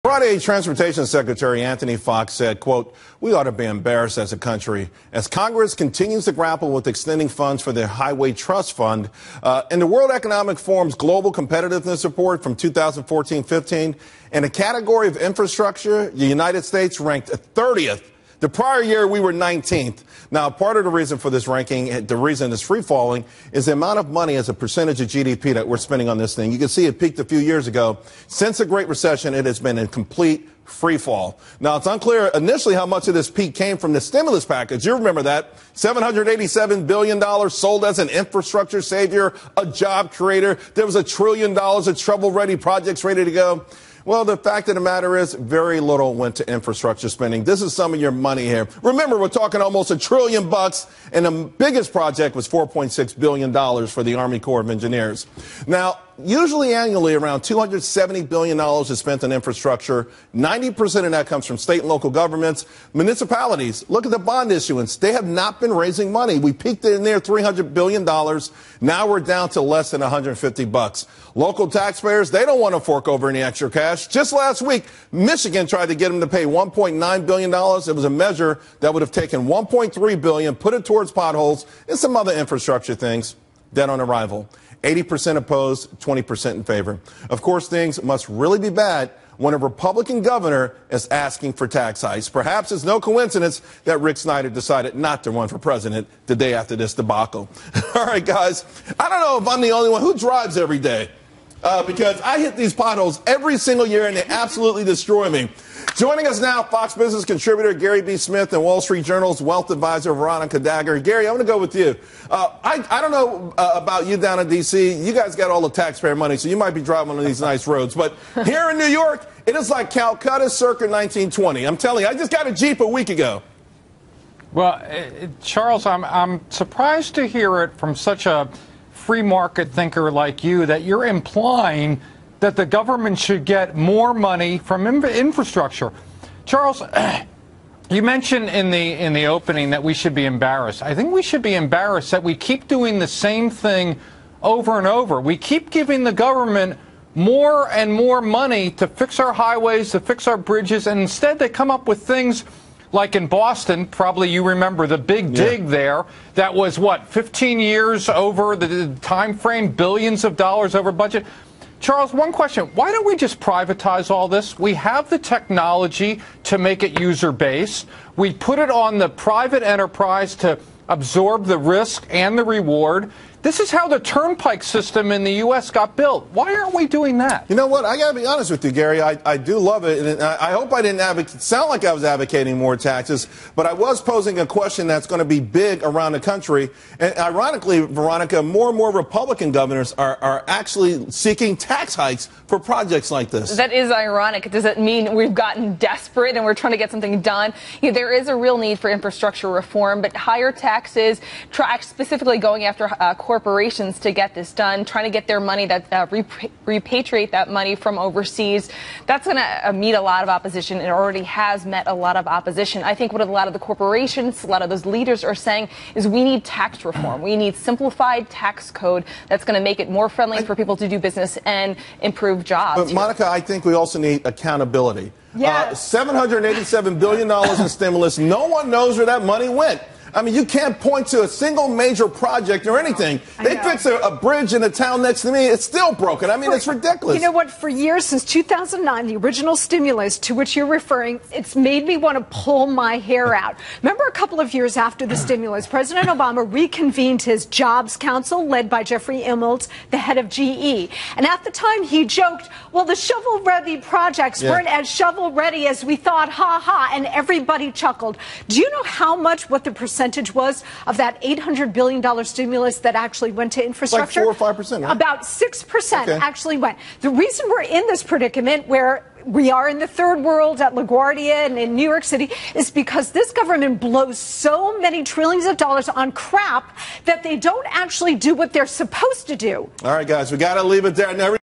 Friday, Transportation Secretary Anthony Foxx said, quote, "We ought to be embarrassed as a country as Congress continues to grapple with extending funds for their Highway Trust Fund." In the World Economic Forum's Global Competitiveness Report from 2014-15, in the category of infrastructure, the United States ranked 30th. The prior year, we were 19th. Now, part of the reason for this ranking, the reason it's free falling, is the amount of money as a percentage of GDP that we're spending on this thing. You can see it peaked a few years ago. Since the Great Recession, it has been in complete free fall. Now, it's unclear initially how much of this peak came from the stimulus package. You remember that. $787 billion sold as an infrastructure savior, a job creator. There was $1 trillion of shovel-ready projects ready to go. Well, the fact of the matter is very little went to infrastructure spending. This is some of your money here. Remember, we're talking almost $1 trillion, and the biggest project was $4.6 billion for the Army Corps of Engineers. Now, usually annually, around $270 billion is spent on infrastructure. 90% of that comes from state and local governments. Municipalities, look at the bond issuance. They have not been raising money. We peaked in there $300 billion. Now we're down to less than $150. Local taxpayers, they don't want to fork over any extra cash. Just last week, Michigan tried to get them to pay $1.9 billion. It was a measure that would have taken $1.3 billion, put it towards potholes and some other infrastructure things. Dead on arrival. 80% opposed, 20% in favor. Of course, things must really be bad when a Republican governor is asking for tax hikes. Perhaps it's no coincidence that Rick Snyder decided not to run for president the day after this debacle. All right, guys, I don't know if I'm the only one who drives every day because I hit these potholes every single year and they absolutely destroy me. Joining us now, Fox Business contributor Gary B. Smith and Wall Street Journal's wealth advisor Veronica Dagher. Gary, I'm going to go with you. I don't know about you down in D.C. You guys got all the taxpayer money, so you might be driving on these nice roads. But here in New York, it is like Calcutta circa 1920. I'm telling you, I just got a Jeep a week ago. Well, Charles, I'm surprised to hear it from such a free market thinker like you that you're implying that the government should get more money from infrastructure. Charles, you mentioned in the opening that we should be embarrassed. I think we should be embarrassed that we keep doing the same thing over and over. We keep giving the government more and more money to fix our highways, to fix our bridges, and instead they come up with things like in Boston, probably you remember the big dig there, that was, what, 15 years over the time frame, billions of dollars over budget. Charles, one question. Why don't we just privatize all this? We have the technology to make it user-based. We put it on the private enterprise to absorb the risk and the reward. This is how the turnpike system in the U.S. got built. Why aren't we doing that? You know what? I got to be honest with you, Gary. I do love it. And I hope I didn't sound like I was advocating more taxes, but I was posing a question that's going to be big around the country. And ironically, Veronica, more and more Republican governors are actually seeking tax hikes for projects like this. That is ironic. Does it mean we've gotten desperate and we're trying to get something done? You know, there is a real need for infrastructure reform, but higher taxes, specifically going after corporations to get this done, trying to get their money, that repatriate that money from overseas. That's going to meet a lot of opposition. It already has met a lot of opposition. I think what a lot of the corporations, a lot of those leaders are saying is we need tax reform. We need simplified tax code that's going to make it more friendly for people to do business and improve jobs. But Monica, I think we also need accountability. Yes. $787 billion in stimulus. No one knows where that money went. I mean, you can't point to a single major project or anything. They fix a bridge in a town next to me. It's still broken. I mean, it's ridiculous. You know what? For years, since 2009, the original stimulus to which you're referring, it's made me want to pull my hair out. Remember a couple of years after the stimulus, President Obama reconvened his Jobs Council led by Jeffrey Immelt, the head of GE. And at the time, he joked, well, the shovel-ready projects weren't as shovel-ready as we thought, ha-ha, and everybody chuckled. Do you know how much, what the percentage was of that $800 billion stimulus that actually went to infrastructure? Like 4 or 5%, right? About 6% actually went. The reason we're in this predicament where we are in the third world at LaGuardia and in New York City is because this government blows so many trillions of dollars on crap that they don't actually do what they're supposed to do. All right, guys, we got to leave it there.